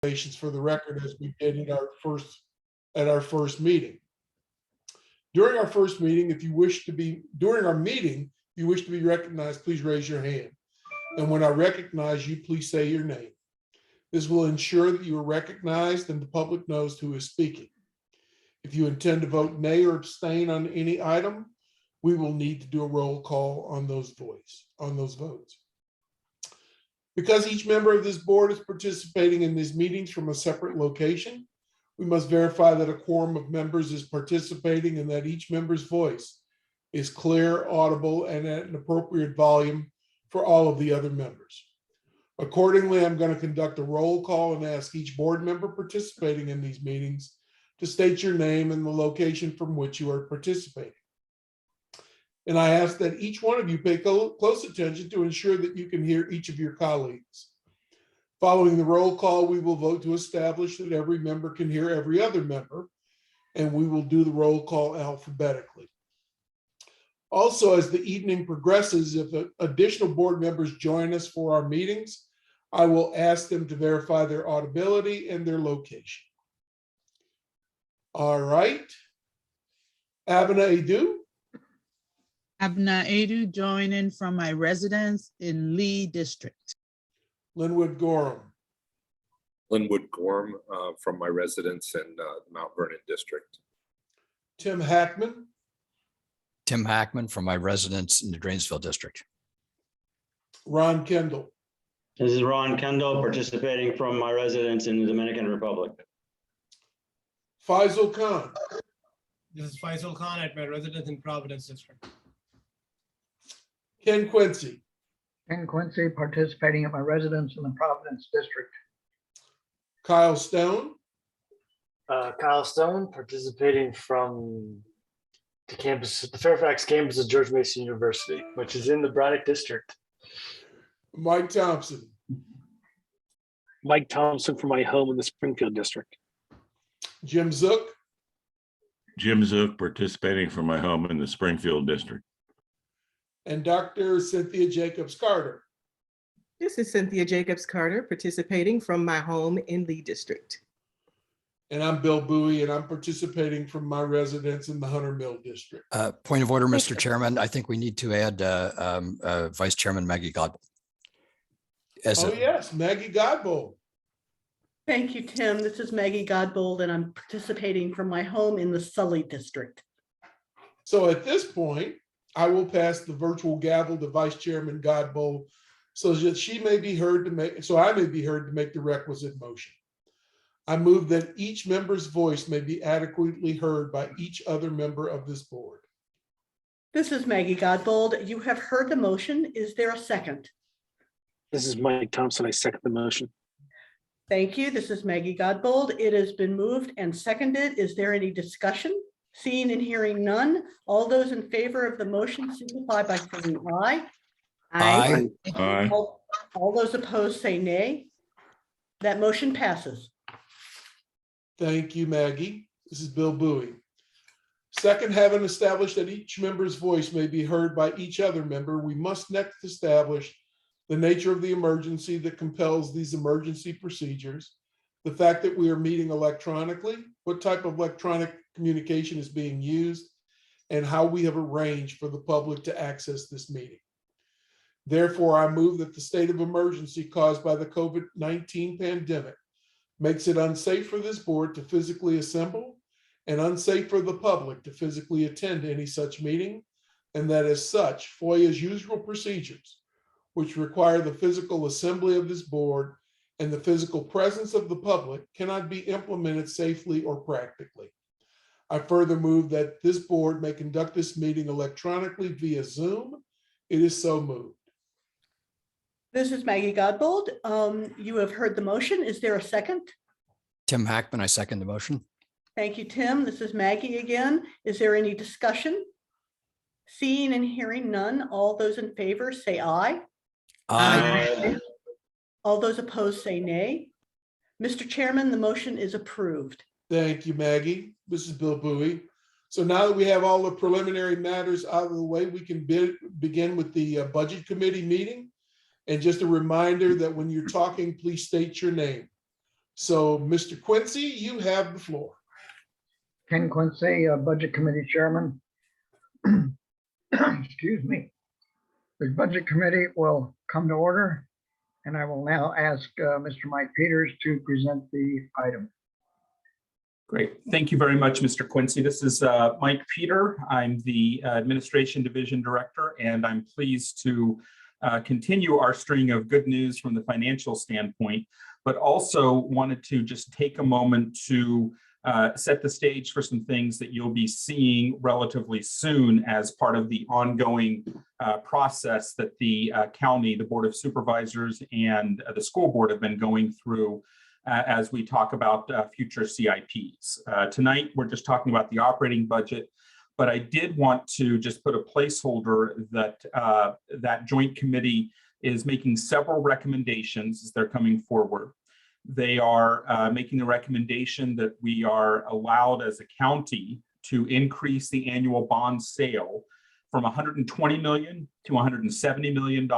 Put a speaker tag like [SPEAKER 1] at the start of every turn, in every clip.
[SPEAKER 1] For the record, as we did at our first meeting. During our first meeting, if you wish to be recognized, please raise your hand. And when I recognize you, please say your name. This will ensure that you are recognized and the public knows who is speaking. If you intend to vote nay or abstain on any item, we will need to do a roll call on those votes. Because each member of this board is participating in these meetings from a separate location, we must verify that a quorum of members is participating and that each member's voice is clear, audible, and at an appropriate volume for all of the other members. Accordingly, I'm going to conduct a roll call and ask each board member participating in these meetings to state your name and the location from which you are participating. And I ask that each one of you pay close attention to ensure that you can hear each of your colleagues. Following the roll call, we will vote to establish that every member can hear every other member, and we will do the roll call alphabetically. Also, as the evening progresses, if additional board members join us for our meetings, I will ask them to verify their audibility and their location. All right. Abena Edu.
[SPEAKER 2] Abna Edu, joining from my residence in Lee District.
[SPEAKER 1] Linwood Gorham.
[SPEAKER 3] Linwood Gorham from my residence in the Mount Vernon District.
[SPEAKER 1] Tim Hackman.
[SPEAKER 4] Tim Hackman from my residence in the Drainsville District.
[SPEAKER 1] Ron Kendall.
[SPEAKER 5] This is Ron Kendall participating from my residence in the Dominican Republic.
[SPEAKER 1] Faisal Khan.
[SPEAKER 6] This is Faisal Khan at my residence in Providence District.
[SPEAKER 1] Ken Quincy.
[SPEAKER 7] Ken Quincy participating at my residence in the Providence District.
[SPEAKER 1] Kyle Stone.
[SPEAKER 8] Kyle Stone participating from the Fairfax campus of George Mason University, which is in the Braddock District.
[SPEAKER 1] Mike Thompson.
[SPEAKER 9] Mike Thompson from my home in the Springfield District.
[SPEAKER 1] Jim Zook.
[SPEAKER 10] Jim Zook participating from my home in the Springfield District.
[SPEAKER 1] And Dr. Cynthia Jacobs Carter.
[SPEAKER 11] This is Cynthia Jacobs Carter participating from my home in Lee District.
[SPEAKER 1] And I'm Bill Bowie, and I'm participating from my residence in the Hunter Mill District.
[SPEAKER 4] Point of order, Mr. Chairman. I think we need to add Vice Chairman Maggie Godbold.
[SPEAKER 1] Yes, Maggie Godbold.
[SPEAKER 12] Thank you, Tim. This is Maggie Godbold, and I'm participating from my home in the Sully District.
[SPEAKER 1] So at this point, I will pass the virtual gavel to Vice Chairman Godbold so that I may be heard to make the requisite motion. I move that each member's voice may be adequately heard by each other member of this board.
[SPEAKER 12] This is Maggie Godbold. You have heard the motion. Is there a second?
[SPEAKER 9] This is Mike Thompson. I second the motion.
[SPEAKER 12] Thank you. This is Maggie Godbold. It has been moved and seconded. Is there any discussion? Seeing and hearing none, all those in favor of the motion signify by saying aye.
[SPEAKER 4] Aye.
[SPEAKER 10] Aye.
[SPEAKER 12] All those opposed say nay. That motion passes.
[SPEAKER 1] Thank you, Maggie. This is Bill Bowie. Second, having established that each member's voice may be heard by each other member, we must next establish the nature of the emergency that compels these emergency procedures, the fact that we are meeting electronically, what type of electronic communication is being used, and how we have arranged for the public to access this meeting. Therefore, I move that the state of emergency caused by the COVID-19 pandemic makes it unsafe for this board to physically assemble and unsafe for the public to physically attend any such meeting, and that as such, FOIA's usual procedures, which require the physical assembly of this board and the physical presence of the public, cannot be implemented safely or practically. I further move that this board may conduct this meeting electronically via Zoom. It is so moved.
[SPEAKER 12] This is Maggie Godbold. You have heard the motion. Is there a second?
[SPEAKER 4] Tim Hackman, I second the motion.
[SPEAKER 12] Thank you, Tim. This is Maggie again. Is there any discussion? Seeing and hearing none, all those in favor say aye.
[SPEAKER 4] Aye.
[SPEAKER 12] All those opposed say nay. Mr. Chairman, the motion is approved.
[SPEAKER 1] Thank you, Maggie. This is Bill Bowie. So now that we have all the preliminary matters out of the way, we can begin with the Budget Committee meeting. And just a reminder that when you're talking, please state your name. So, Mr. Quincy, you have the floor.
[SPEAKER 7] Ken Quincy, Budget Committee Chairman. Excuse me. The Budget Committee will come to order, and I will now ask Mr. Mike Peters to present the item.
[SPEAKER 13] Great. Thank you very much, Mr. Quincy. This is Mike Peter. I'm the Administration Division Director, and I'm pleased to continue our string of good news from the financial standpoint, but also wanted to just take a moment to set the stage for some things that you'll be seeing relatively soon as part of the ongoing process that the county, the Board of Supervisors, and the school board have been going through as we talk about future CIPs. Tonight, we're just talking about the operating budget, but I did want to just put a placeholder that that joint committee is making several recommendations as they're coming forward. They are making the recommendation that we are allowed as a county to increase the annual bond sale from $120 million to $170 million.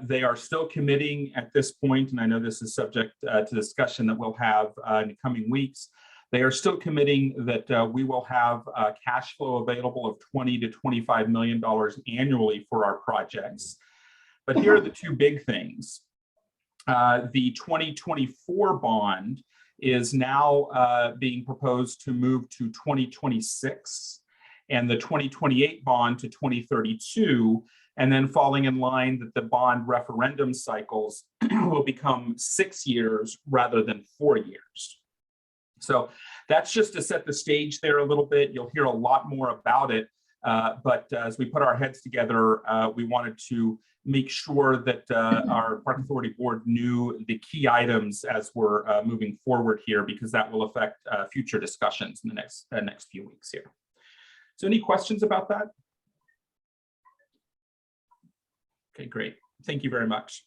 [SPEAKER 13] They are still committing at this point, and I know this is subject to discussion that we'll have in the coming weeks. They are still committing that we will have cash flow available of $20 to $25 million annually for our projects. But here are the two big things. The 2024 bond is now being proposed to move to 2026, and the 2028 bond to 2032, and then falling in line that the bond referendum cycles will become 6 years rather than 4 years. So that's just to set the stage there a little bit. You'll hear a lot more about it, but as we put our heads together, we wanted to make sure that our Park Authority Board knew the key items as we're moving forward here, because that will affect future discussions in the next few weeks here. So any questions about that? Okay, great. Thank you very much.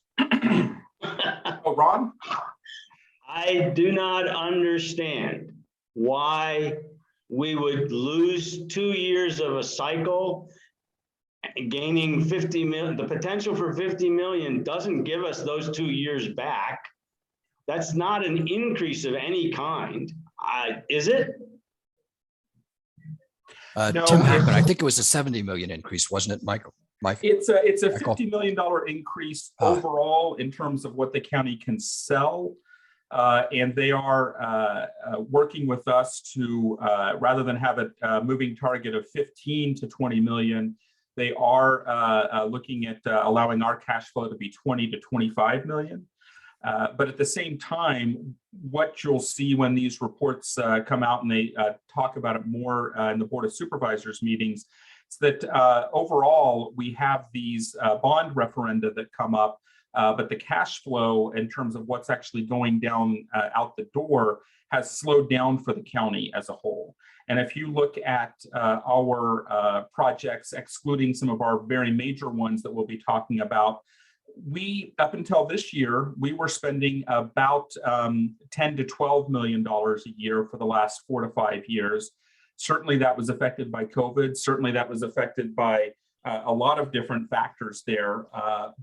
[SPEAKER 13] Oh, Ron?
[SPEAKER 5] I do not understand why we would lose 2 years of a cycle. Gaining 50 million, the potential for 50 million doesn't give us those 2 years back. That's not an increase of any kind, is it?
[SPEAKER 13] No,
[SPEAKER 4] Tim Hackman, I think it was a 70 million increase, wasn't it, Michael? Mike?
[SPEAKER 13] It's a
[SPEAKER 4] Michael?
[SPEAKER 13] $50 million increase overall in terms of what the county can sell. And they are working with us to, rather than have a moving target of 15 to 20 million, they are looking at allowing our cash flow to be 20 to 25 million. But at the same time, what you'll see when these reports come out and they talk about it more in the Board of Supervisors meetings, is that overall, we have these bond referenda that come up, but the cash flow in terms of what's actually going down out the door has slowed down for the county as a whole. And if you look at our projects, excluding some of our very major ones that we'll be talking about, we, up until this year, we were spending about $10 to $12 million a year for the last 4 to 5 years. Certainly that was affected by COVID. Certainly that was affected by a lot of different factors there.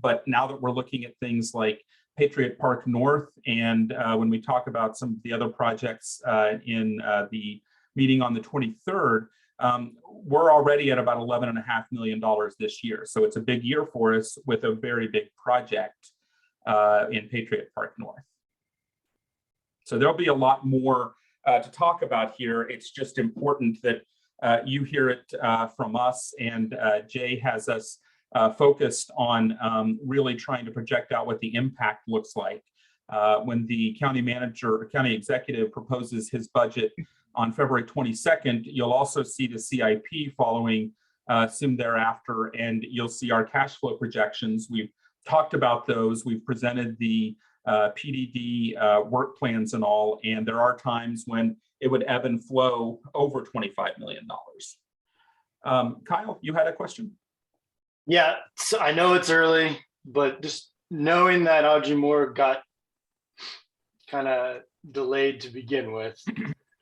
[SPEAKER 13] But now that we're looking at things like Patriot Park North, and when we talk about some of the other projects in the meeting on the 23rd, we're already at about $11.5 million this year. So it's a big year for us with a very big project in Patriot Park North. So there'll be a lot more to talk about here. It's just important that you hear it from us, and Jay has us focused on really trying to project out what the impact looks like. When the county manager or county executive proposes his budget on February 22nd, you'll also see the CIP following soon thereafter, and you'll see our cash flow projections. We've talked about those. We've presented the PDD work plans and all, and there are times when it would ebb and flow over $25 million. Kyle, you had a question?
[SPEAKER 8] Yeah, so I know it's early, but just knowing that Audrey Moore got kind of delayed to begin with,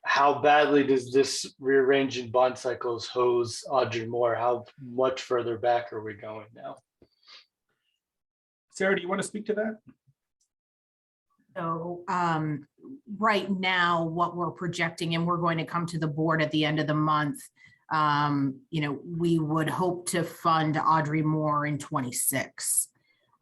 [SPEAKER 8] how badly does this rearranging bond cycles hose Audrey Moore? How much further back are we going now?
[SPEAKER 13] Sarah, do you want to speak to that?
[SPEAKER 14] So right now, what we're projecting, and we're going to come to the board at the end of the month, we would hope to fund Audrey Moore in 26.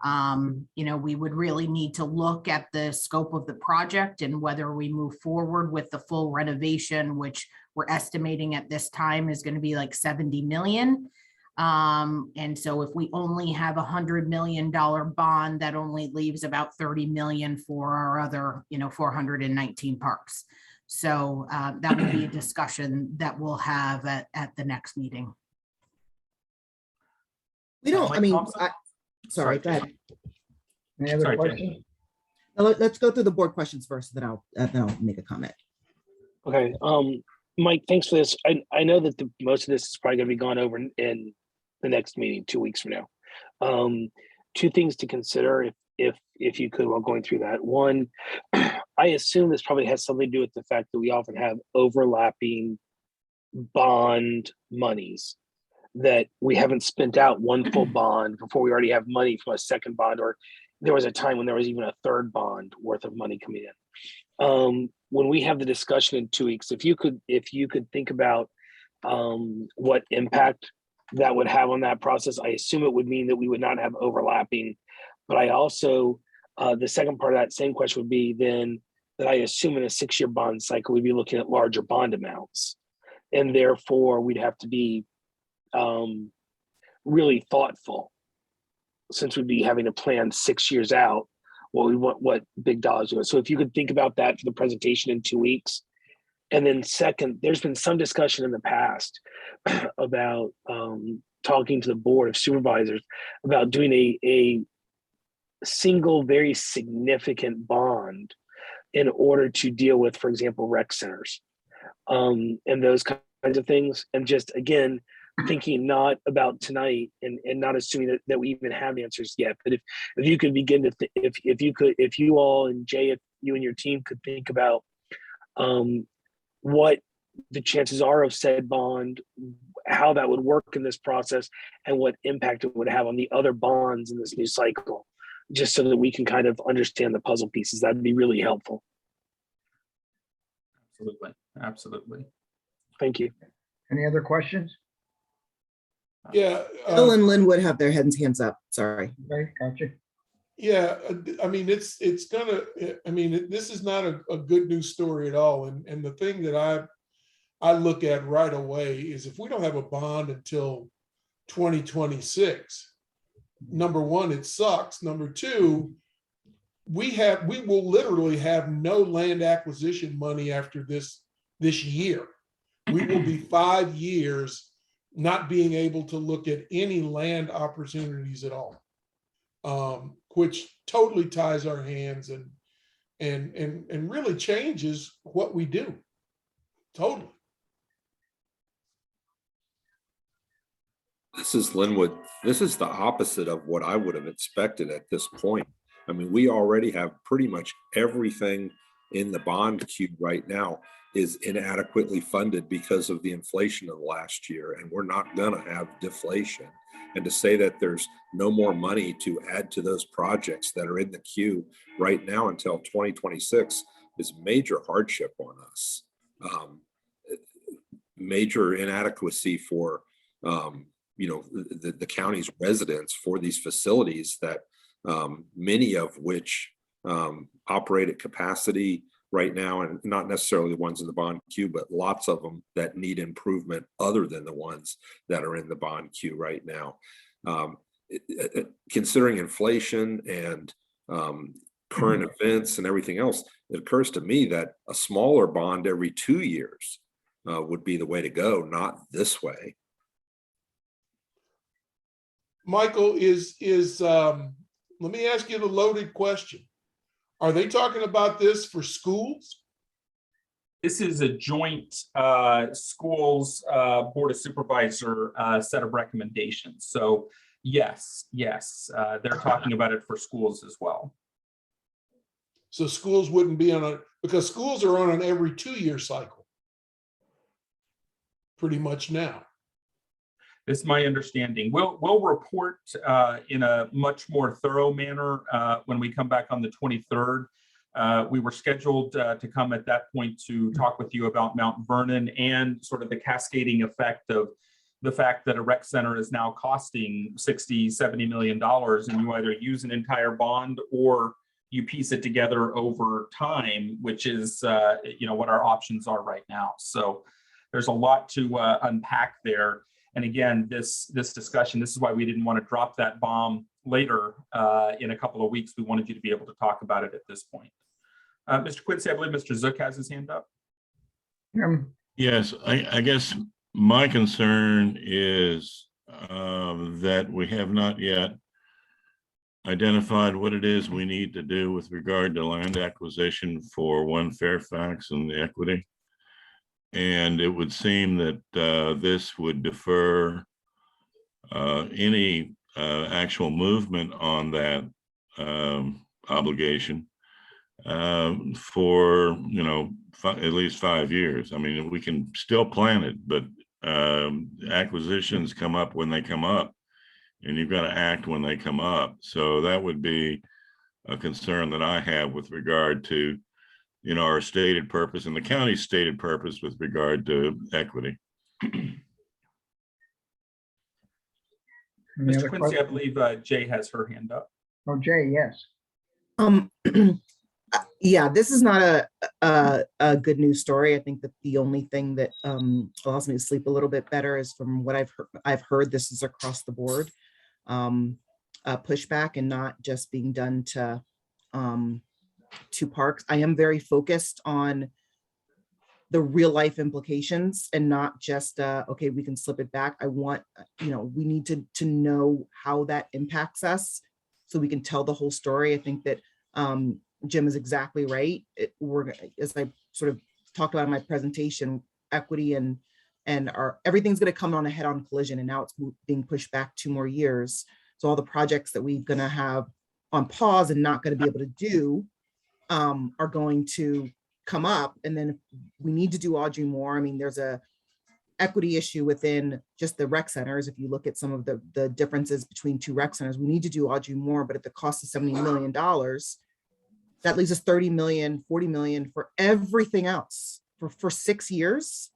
[SPEAKER 14] We would really need to look at the scope of the project and whether we move forward with the full renovation, which we're estimating at this time is going to be like 70 million. And so if we only have $100 million bond, that only leaves about 30 million for our other, 419 parks. So that will be a discussion that we'll have at the next meeting.
[SPEAKER 11] We don't, I mean, sorry, go ahead.
[SPEAKER 7] Any other questions?
[SPEAKER 11] Let's go through the board questions first, then I'll make a comment.
[SPEAKER 9] Okay, Mike, thanks for this. I know that most of this is probably gonna be gone over in the next meeting, 2 weeks from now. Two things to consider if you could while going through that. One, I assume this probably has something to do with the fact that we often have overlapping bond monies that we haven't spent out one full bond before we already have money from a second bond, or there was a time when there was even a third bond worth of money coming in. When we have the discussion in 2 weeks, if you could think about what impact that would have on that process, I assume it would mean that we would not have overlapping. But I also, the second part of that same question would be then that I assume in a 6-year bond cycle, we'd be looking at larger bond amounts. And therefore we'd have to be really thoughtful, since we'd be having to plan 6 years out what big dollars are. So if you could think about that for the presentation in 2 weeks. And then second, there's been some discussion in the past about talking to the Board of Supervisors about doing a single very significant bond in order to deal with, for example, rec centers and those kinds of things. And just, again, thinking not about tonight and not assuming that we even have answers yet, but if you could begin to if you all and Jay, if you and your team could think about what the chances are of said bond, how that would work in this process, and what impact it would have on the other bonds in this new cycle, just so that we can kind of understand the puzzle pieces, that'd be really helpful.
[SPEAKER 13] Absolutely.
[SPEAKER 9] Thank you.
[SPEAKER 7] Any other questions?
[SPEAKER 1] Yeah.
[SPEAKER 11] Bill and Lynn would have their hands up. Sorry.
[SPEAKER 7] Okay, gotcha.
[SPEAKER 1] Yeah, I mean, this is not a good news story at all. And the thing that I look at right away is if we don't have a bond until 2026, number one, it sucks. Number two, we will literally have no land acquisition money after this year. We will be 5 years not being able to look at any land opportunities at all, which totally ties our hands and really changes what we do. Totally.
[SPEAKER 3] This is Linwood. This is the opposite of what I would have expected at this point. I mean, we already have pretty much everything in the bond queue right now is inadequately funded because of the inflation of the last year, and we're not going to have deflation. And to say that there's no more money to add to those projects that are in the queue right now until 2026 is major hardship on us. Major inadequacy for the county's residents for these facilities that many of which operate at capacity right now, and not necessarily the ones in the bond queue, but lots of them that need improvement other than the ones that are in the bond queue right now. Considering inflation and current events and everything else, it occurs to me that a smaller bond every 2 years would be the way to go, not this way.
[SPEAKER 1] Michael, let me ask you the loaded question. Are they talking about this for schools?
[SPEAKER 13] This is a joint schools Board of Supervisor set of recommendations. So yes, they're talking about it for schools as well.
[SPEAKER 1] So schools wouldn't be because schools are on an every 2-year cycle pretty much now.
[SPEAKER 13] This is my understanding. We'll report in a much more thorough manner when we come back on the 23rd. We were scheduled to come at that point to talk with you about Mount Vernon and sort of the cascading effect of the fact that a rec center is now costing $60–70 million, and you either use an entire bond or you piece it together over time, which is what our options are right now. So there's a lot to unpack there. And again, this discussion, this is why we didn't want to drop that bomb later in a couple of weeks. We wanted you to be able to talk about it at this point. Mr. Quincy, I believe Mr. Zook has his hand up.
[SPEAKER 10] Yes, I guess my concern is that we have not yet identified what it is we need to do with regard to land acquisition for One Fairfax and the equity. And it would seem that this would defer any actual movement on that obligation for at least 5 years. I mean, we can still plan it, but acquisitions come up when they come up, and you've got to act when they come up. So that would be a concern that I have with regard to our stated purpose and the county's stated purpose with regard to equity.
[SPEAKER 13] Mr. Quincy, I believe Jay has her hand up.
[SPEAKER 7] Oh, Jay, yes.
[SPEAKER 15] Yeah, this is not a good news story. I think that the only thing that allows me to sleep a little bit better is from what I've heard this is across the board pushback and not just being done to parks. I am very focused on the real life implications and not just okay, we can slip it back. I want we need to know how that impacts us so we can tell the whole story. I think that Jim is exactly right. As I sort of talked about in my presentation, equity and everything's going to come on a head-on collision, and now it's being pushed back 2 more years. So all the projects that we're going to have on pause and not going to be able to do are going to come up. And then we need to do Audrey Moore. I mean, there's a equity issue within just the rec centers. If you look at some of the differences between 2 rec centers, we need to do Audrey Moore, but at the cost of $70 million, that leaves us 30 million, 40 million for everything else for 6 years.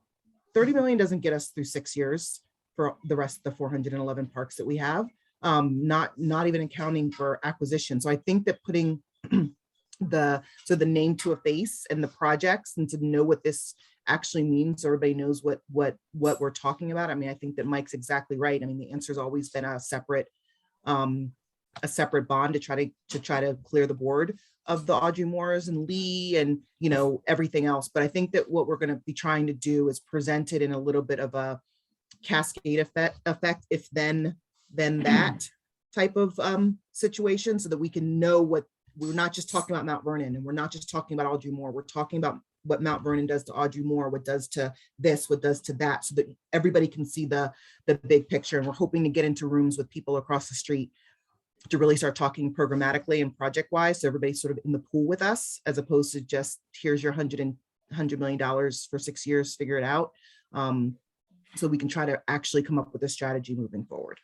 [SPEAKER 15] 30 million doesn't get us through 6 years for the rest of the 411 parks that we have, not even accounting for acquisition. So I think that putting the name to a face and the projects and to know what this actually means so everybody knows what we're talking about. I mean, I think that Mike's exactly right. I mean, the answer has always been a separate bond to try to clear the board of the Audrey Moores and Lee and everything else. But I think that what we're going to be trying to do is present it in a little bit of a cascade effect if then that type of situation, so that we can know what we're not just talking about Mount Vernon, and we're not just talking about Audrey Moore. We're talking about what Mount Vernon does to Audrey Moore, what does to this, what does to that, so that everybody can see the big picture. And we're hoping to get into rooms with people across the street to really start talking programmatically and project wise, so everybody's sort of in the pool with us, as opposed to just here's your $100 million for 6 years, figure it out. So we can try to actually come up with a strategy moving forward.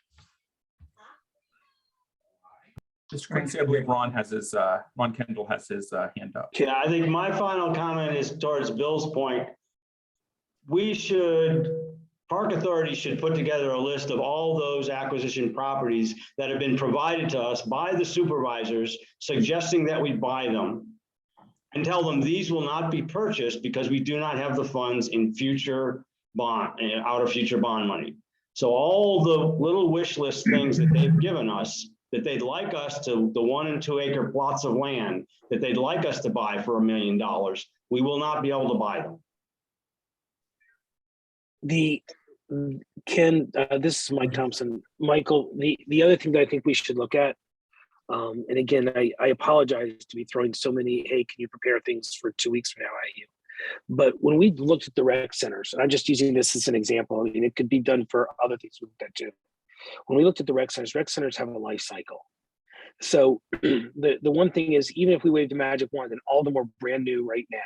[SPEAKER 13] Mr. Quincy, I believe Ron Kendall has his hand up.
[SPEAKER 5] Yeah, I think my final comment is towards Bill's point. Park Authority should put together a list of all those acquisition properties that have been provided to us by the supervisors, suggesting that we buy them, and tell them these will not be purchased because we do not have the funds in future out of future bond money. So all the little wish list things that they've given us, that they'd like us to, the 1 and 2 acre plots of land that they'd like us to buy for $1 million, we will not be able to buy them.
[SPEAKER 9] This is Mike Thompson. Michael, the other thing that I think we should look at, and again, I apologize to be throwing so many, hey, can you prepare things for 2 weeks from now at you? But when we looked at the rec centers, and I'm just using this as an example, I mean, it could be done for other things we looked at too. When we looked at the rec centers have a life cycle. So the one thing is, even if we waved the magic wand and all of them were brand new right now,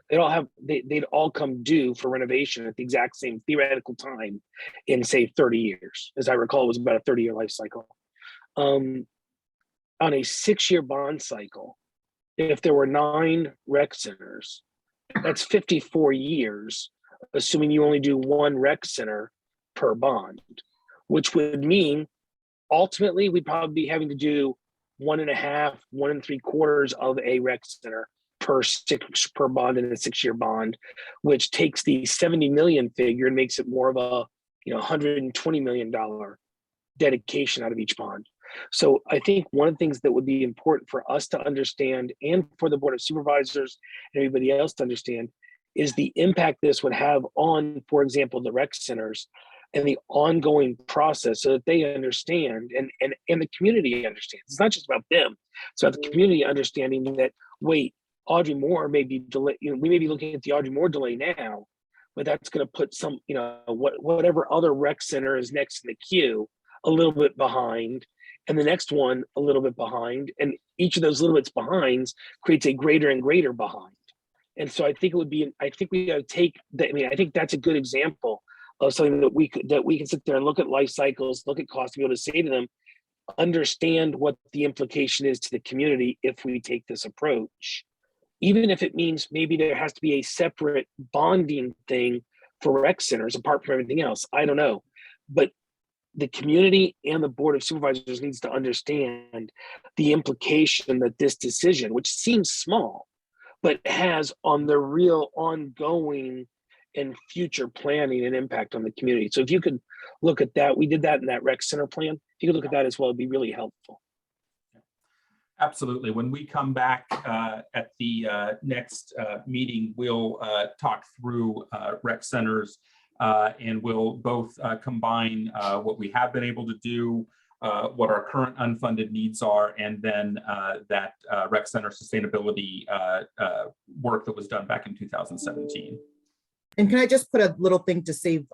[SPEAKER 9] they'd all come due for renovation at the exact same theoretical time in, say, 30 years. As I recall, it was about a 30-year life cycle. On a 6-year bond cycle, if there were 9 rec centers, that's 54 years, assuming you only do 1 rec center per bond, which would mean ultimately we'd probably be having to do 1.5, 1 3/4 of a rec center per bond in a 6-year bond, which takes the 70 million figure and makes it more of a $120 million dedication out of each bond. So I think one of the things that would be important for us to understand, and for the Board of Supervisors and everybody else to understand, is the impact this would have on, for example, the rec centers and the ongoing process, so that they understand and the community understands. It's not just about them. It's about the community understanding that, wait, Audrey Moore may be delayed. We may be looking at the Audrey Moore delay now, but that's going to put some, whatever other rec center is next in the queue a little bit behind, and the next one a little bit behind, and each of those little bits behinds creates a greater and greater behind. And so I think I think we got to take that. I mean, I think that's a good example of something that we can sit there and look at life cycles, look at costs, to be able to say to them, understand what the implication is to the community if we take this approach, even if it means maybe there has to be a separate bonding thing for rec centers apart from everything else. I don't know, but the community and the Board of Supervisors needs to understand the implication that this decision, which seems small, but has on the real ongoing and future planning and impact on the community. So if you could look at that, we did that in that rec center plan. If you could look at that as well, it'd be really helpful.
[SPEAKER 13] Absolutely. When we come back at the next meeting, we'll talk through rec centers, and we'll both combine what we have been able to do, what our current unfunded needs are, and then that rec center sustainability work that was done back in 2017.
[SPEAKER 15] And can I just put a little thing to save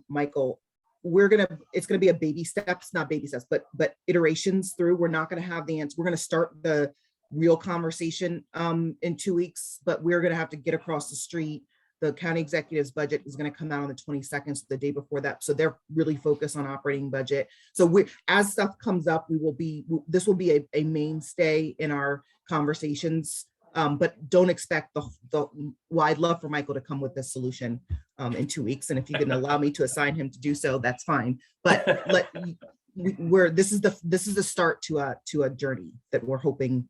[SPEAKER 15] Michael? It's gonna be a baby steps, not baby steps, but iterations through. We're not gonna have the answer. We're gonna start the real conversation in 2 weeks, but we're gonna have to get across the street. The county executive's budget is gonna come out on the 22nd, so the day before that. So they're really focused on operating budget. So as stuff comes up, this will be a mainstay in our conversations. But don't expect well, I'd love for Michael to come with this solution in 2 weeks. And if you can allow me to assign him to do so, that's fine. But this is the start to a journey that we're hoping,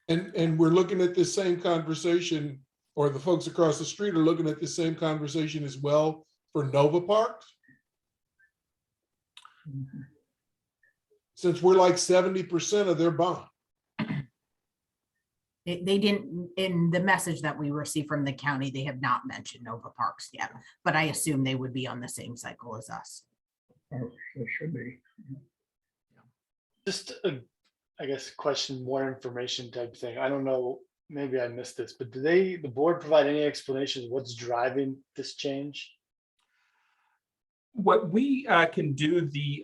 [SPEAKER 1] And we're looking at this same conversation, or the folks across the street are looking at the same conversation as well for Nova Parks. Since we're like 70% of their bond.
[SPEAKER 14] They didn't, in the message that we received from the county, they have not mentioned Nova Parks yet, but I assume they would be on the same cycle as us.
[SPEAKER 7] Oh, it should be.
[SPEAKER 8] Just I guess question, more information type thing. I don't know, maybe I missed this, but do the board provide any explanations what's driving this change?
[SPEAKER 13] What we can do, the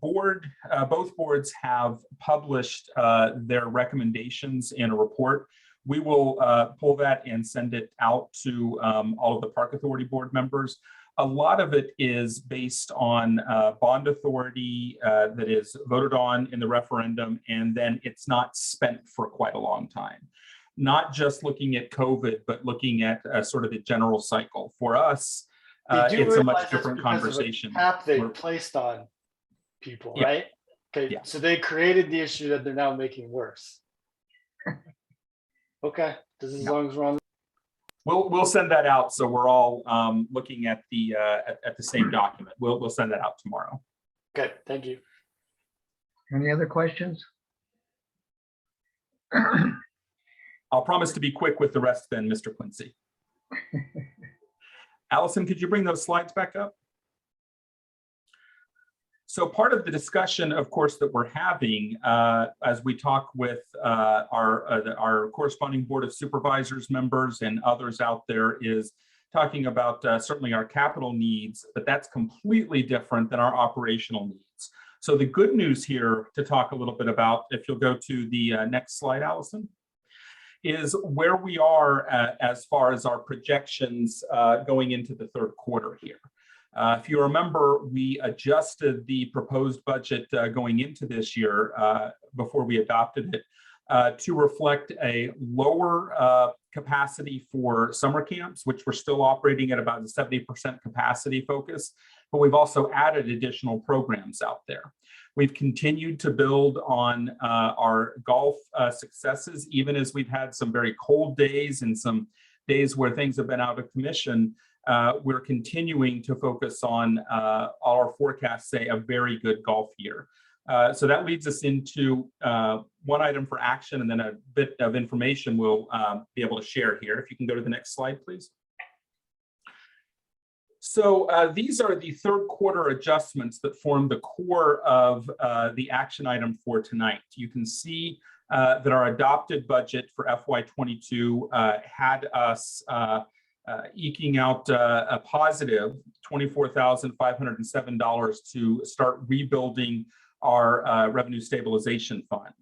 [SPEAKER 13] board, both boards have published their recommendations in a report. We will pull that and send it out to all of the Park Authority board members. A lot of it is based on bond authority that is voted on in the referendum, and then it's not spent for quite a long time. Not just looking at COVID, but looking at sort of the general cycle. For us, it's a much different conversation.
[SPEAKER 8] Cap they placed on people,
[SPEAKER 13] Yeah.
[SPEAKER 8] right? Okay,
[SPEAKER 13] Yeah.
[SPEAKER 8] So they created the issue that they're now making worse. Okay, just as long as we're on.
[SPEAKER 13] We'll send that out, so we're all looking at the same document. We'll send that out tomorrow.
[SPEAKER 8] Okay, thank you.
[SPEAKER 7] Any other questions?
[SPEAKER 13] I'll promise to be quick with the rest then, Mr. Quincy. Allison, could you bring those slides back up? So part of the discussion, of course, that we're having as we talk with our corresponding Board of Supervisors members and others out there is talking about certainly our capital needs, but that's completely different than our operational needs. So the good news here to talk a little bit about, if you'll go to the next slide, Allison, is where we are as far as our projections going into the third quarter here. If you remember, we adjusted the proposed budget going into this year before we adopted it to reflect a lower capacity for summer camps, which we're still operating at about a 70% capacity focus, but we've also added additional programs out there. We've continued to build on our golf successes, even as we've had some very cold days and some days where things have been out of commission. We're continuing to focus on our forecasts say a very good golf year. So that leads us into one item for action and then a bit of information we'll be able to share here. If you can go to the next slide, please. So these are the third quarter adjustments that form the core of the action item for tonight. You can see that our adopted budget for FY22 had us eking out a positive $24,507 to start rebuilding our revenue stabilization fund.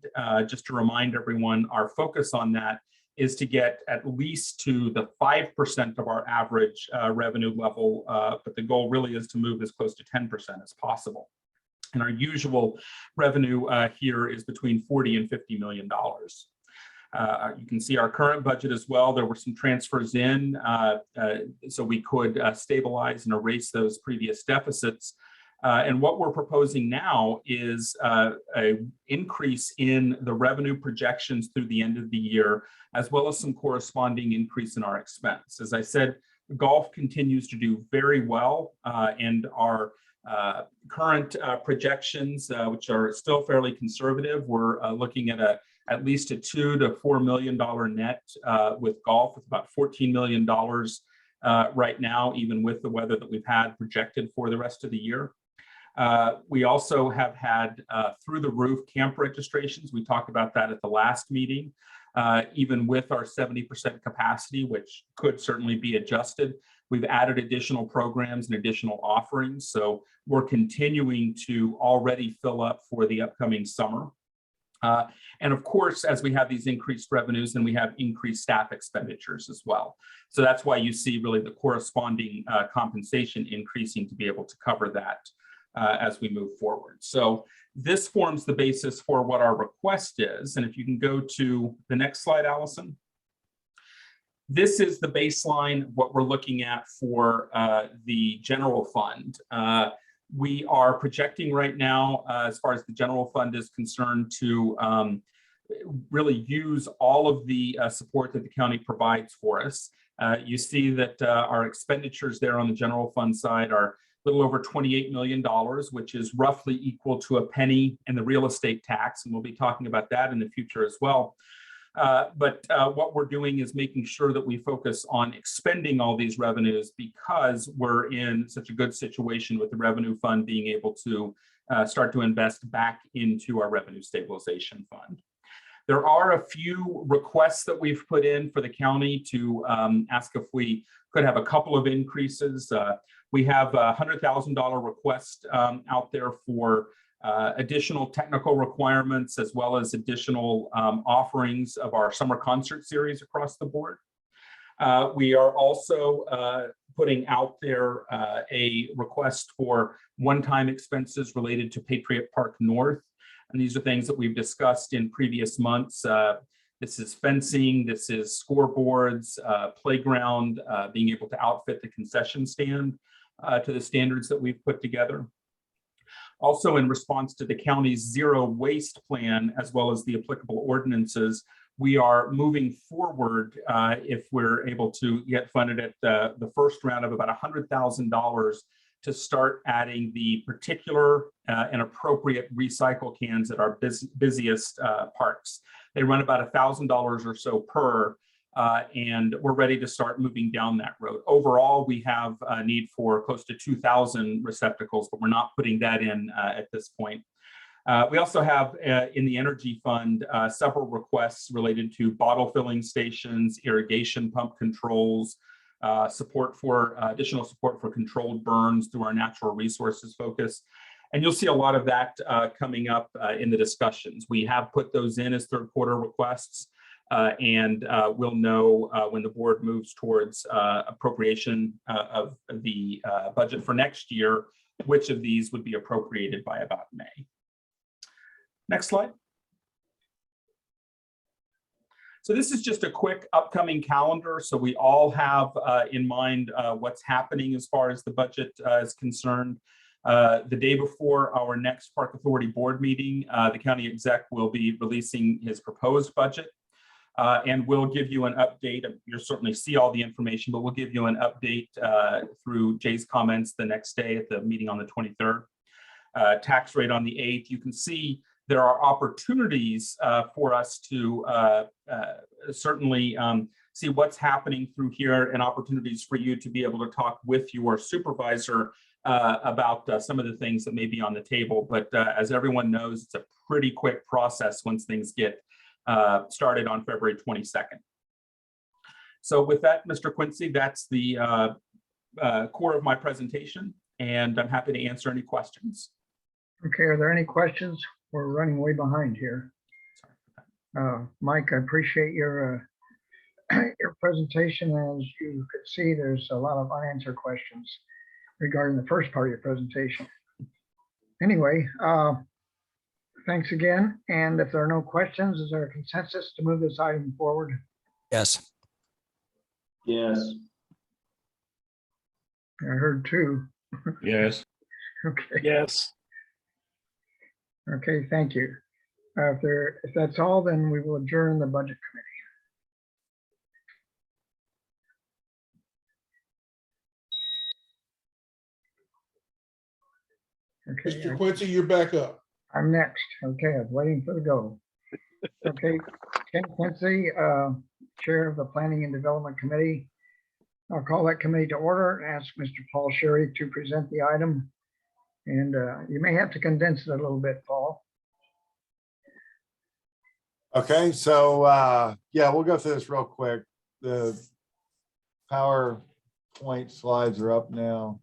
[SPEAKER 13] Just to remind everyone, our focus on that is to get at least to the 5% of our average revenue level, but the goal really is to move as close to 10% as possible. And our usual revenue here is between $40 and $50 million. You can see our current budget as well. There were some transfers in so we could stabilize and erase those previous deficits. And what we're proposing now is an increase in the revenue projections through the end of the year, as well as some corresponding increase in our expense. As I said, golf continues to do very well, and our current projections, which are still fairly conservative, we're looking at at least a $2 to $4 million net with golf, with about $14 million right now, even with the weather that we've had projected for the rest of the year. We also have had through the roof camp registrations. We talked about that at the last meeting. Even with our 70% capacity, which could certainly be adjusted, we've added additional programs and additional offerings. So we're continuing to already fill up for the upcoming summer. And of course, as we have these increased revenues, then we have increased staff expenditures as well. So that's why you see really the corresponding compensation increasing to be able to cover that as we move forward. So this forms the basis for what our request is. And if you can go to the next slide, Allison. This is the baseline, what we're looking at for the general fund. We are projecting right now, as far as the general fund is concerned, to really use all of the support that the county provides for us. You see that our expenditures there on the general fund side are a little over $28 million, which is roughly equal to a penny in the real estate tax. And we'll be talking about that in the future as well. But what we're doing is making sure that we focus on expending all these revenues because we're in such a good situation with the revenue fund being able to start to invest back into our revenue stabilization fund. There are a few requests that we've put in for the county to ask if we could have a couple of increases. We have a $100,000 request out there for additional technical requirements, as well as additional offerings of our summer concert series across the board. We are also putting out there a request for one-time expenses related to Patriot Park North. And these are things that we've discussed in previous months. This is fencing, this is scoreboards, playground, being able to outfit the concession stand to the standards that we've put together. Also, in response to the county's zero waste plan, as well as the applicable ordinances, we are moving forward if we're able to get funded at the first round of about $100,000 to start adding the particular and appropriate recycle cans at our busiest parks. They run about $1,000 or so per, and we're ready to start moving down that road. Overall, we have a need for close to 2,000 receptacles, but we're not putting that in at this point. We also have in the energy fund several requests related to bottle filling stations, irrigation pump controls, support for additional support for controlled burns through our natural resources focus. And you'll see a lot of that coming up in the discussions. We have put those in as third quarter requests, and we'll know when the board moves towards appropriation of the budget for next year, which of these would be appropriated by about May. Next slide. So this is just a quick upcoming calendar. So we all have in mind what's happening as far as the budget is concerned. The day before our next Park Authority board meeting, the county exec will be releasing his proposed budget. And we'll give you an update. You'll certainly see all the information, but we'll give you an update through Jay's comments the next day at the meeting on the 23rd. Tax rate on the 8th. You can see there are opportunities for us to certainly see what's happening through here and opportunities for you to be able to talk with your supervisor about some of the things that may be on the table. But as everyone knows, it's a pretty quick process once things get started on February 22nd. So with that, Mr. Quincy, that's the core of my presentation, and I'm happy to answer any questions.
[SPEAKER 7] Okay, are there any questions? We're running way behind here. Mike, I appreciate your your presentation. As you could see, there's a lot of unanswered questions regarding the first part of your presentation. Anyway, thanks again. And if there are no questions, is there a consensus to move this item forward?
[SPEAKER 4] Yes.
[SPEAKER 5] Yes.
[SPEAKER 7] I heard two.
[SPEAKER 10] Yes.
[SPEAKER 7] Okay.
[SPEAKER 9] Yes.
[SPEAKER 7] Okay, thank you. If that's all, then we will adjourn the budget committee. Okay.
[SPEAKER 1] Mr. Quincy, you're back up.
[SPEAKER 7] I'm next. Okay, I was waiting for the go. Okay, Ken Quincy, Chair of the Planning and Development Committee. I'll call that committee to order and ask Mr. Paul Sherry to present the item. And you may have to condense it a little bit, Paul.
[SPEAKER 16] Okay, so yeah, we'll go through this real quick. The PowerPoint slides are up now.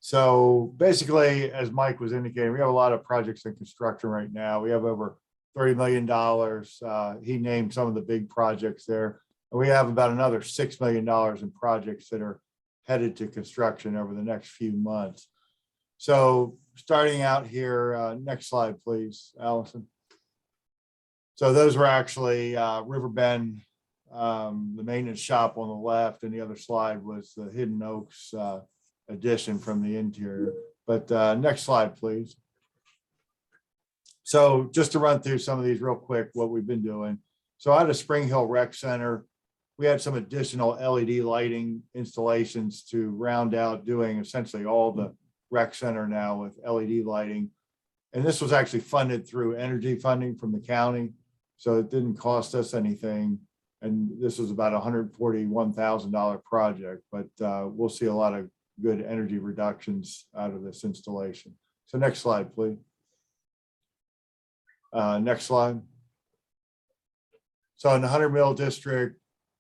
[SPEAKER 16] So basically, as Mike was indicating, we have a lot of projects in construction right now. We have over $30 million. He named some of the big projects there. And we have about another $6 million in projects that are headed to construction over the next few months. So starting out here, next slide, please, Allison. So those were actually Riverbend, the maintenance shop on the left, and the other slide was the Hidden Oaks addition from the interior. But next slide, please. So just to run through some of these real quick, what we've been doing. So out of Spring Hill Rec Center, we had some additional LED lighting installations to round out doing essentially all the rec center now with LED lighting. And this was actually funded through energy funding from the county. So it didn't cost us anything. And this was about $141,000 project, but we'll see a lot of good energy reductions out of this installation. So next slide, please. Next slide. So in the 100 Mill District,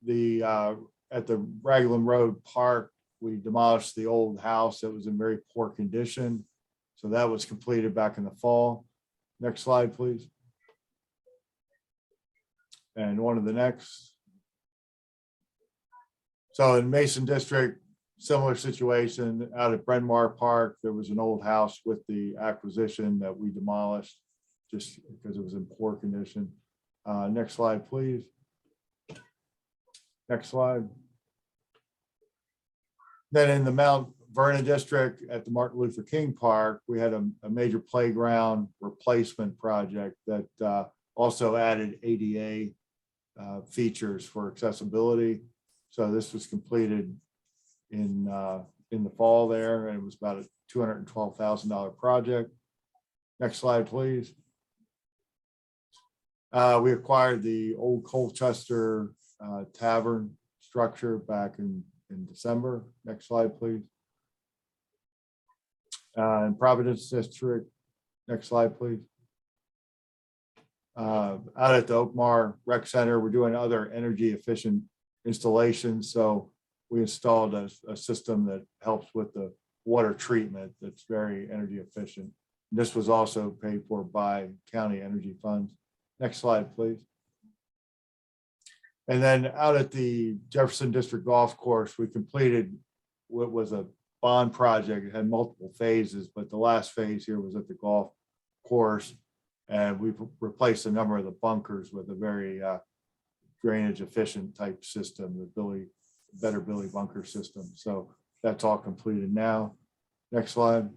[SPEAKER 16] at the Raglan Road Park, we demolished the old house that was in very poor condition. So that was completed back in the fall. Next slide, please. And one of the next. So in Mason District, similar situation out at Bryn Mawr Park, there was an old house with the acquisition that we demolished just because it was in poor condition. Next slide, please. Next slide. Then in the Mount Vernon District at the Martin Luther King Park, we had a major playground replacement project that also added ADA features for accessibility. So this was completed in the fall there, and it was about a $212,000 project. Next slide, please. We acquired the old Colchester Tavern structure back in December. Next slide, please. In Providence District, next slide, please. Out at the Oakmar Rec Center, we're doing other energy efficient installations. So we installed a system that helps with the water treatment that's very energy efficient. This was also paid for by county energy funds. Next slide, please. And then out at the Jefferson District Golf Course, we completed what was a bond project. It had multiple phases, but the last phase here was at the golf course. And we've replaced a number of the bunkers with a very drainage efficient type system, the better Billy bunker system. So that's all completed now. Next slide.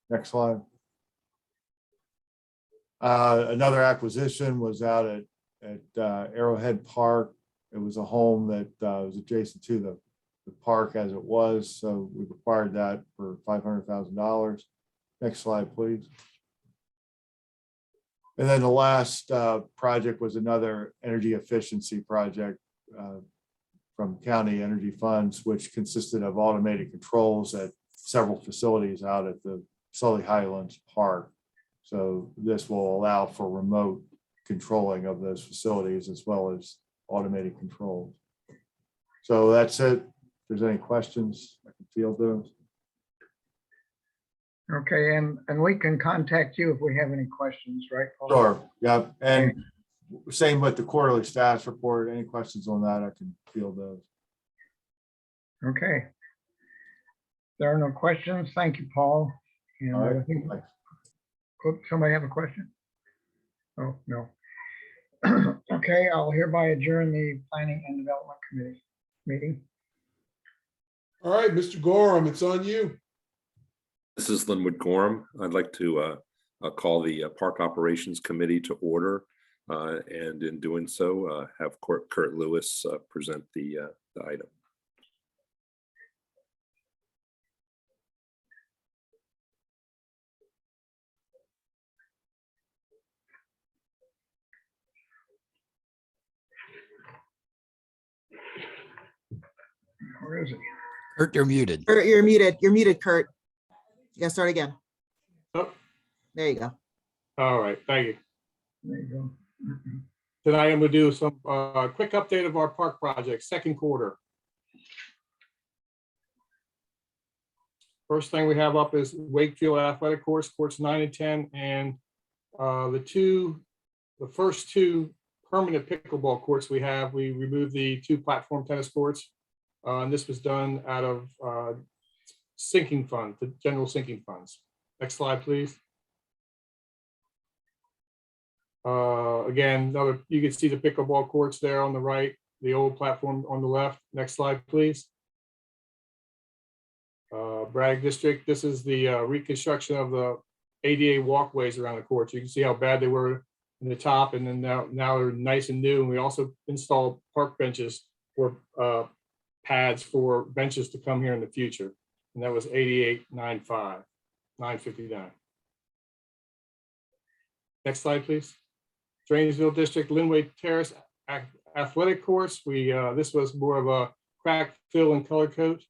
[SPEAKER 16] Next slide. Another acquisition was out at Arrowhead Park. It was a home that was adjacent to the park as it was. So we acquired that for $500,000. Next slide, please. And then the last project was another energy efficiency project from county energy funds, which consisted of automated controls at several facilities out at the Sully Highlands Park. So this will allow for remote controlling of those facilities as well as automated controls. So that's it. If there's any questions, I can field those.
[SPEAKER 7] Okay, and we can contact you if we have any questions, right, Paul?
[SPEAKER 16] Sure, yeah, and same with the quarterly status report. Any questions on that, I can field those.
[SPEAKER 7] Okay. There are no questions. Thank you, Paul. And
[SPEAKER 16] All right,
[SPEAKER 7] I think, somebody have a question? Oh, no. Okay, I'll hereby adjourn the Planning and Development Committee meeting.
[SPEAKER 1] All right, Mr. Gorham, it's on you.
[SPEAKER 3] This is Linwood Gorham. I'd like to call the Park Operations Committee to order, and in doing so, have Kurt Lewis present the item.
[SPEAKER 7] Where is he?
[SPEAKER 4] Kurt, you're muted.
[SPEAKER 15] Kurt, you're muted. You're muted, Kurt. You gotta start again.
[SPEAKER 6] Oh.
[SPEAKER 15] There you go.
[SPEAKER 6] All right, thank you.
[SPEAKER 7] There you go.
[SPEAKER 6] Tonight I'm gonna do some quick update of our park project, second quarter. First thing we have up is Wakefield Athletic Course, courts 9 and 10, and the first two permanent pickleball courts we removed the 2 platform tennis courts. And this was done out of sinking fund, the general sinking funds. Next slide, please. Again, you can see the pickleball courts there on the right, the old platform on the left. Next slide, please. Bragg District, this is the reconstruction of the ADA walkways around the courts. You can see how bad they were in the top, and then now they're nice and new. And we also installed park benches for pads for benches to come here in the future. And that was 88.95, 959. Next slide, please. Drainesville District, Linway Terrace Athletic Course. This was more of a crack fill and color coat.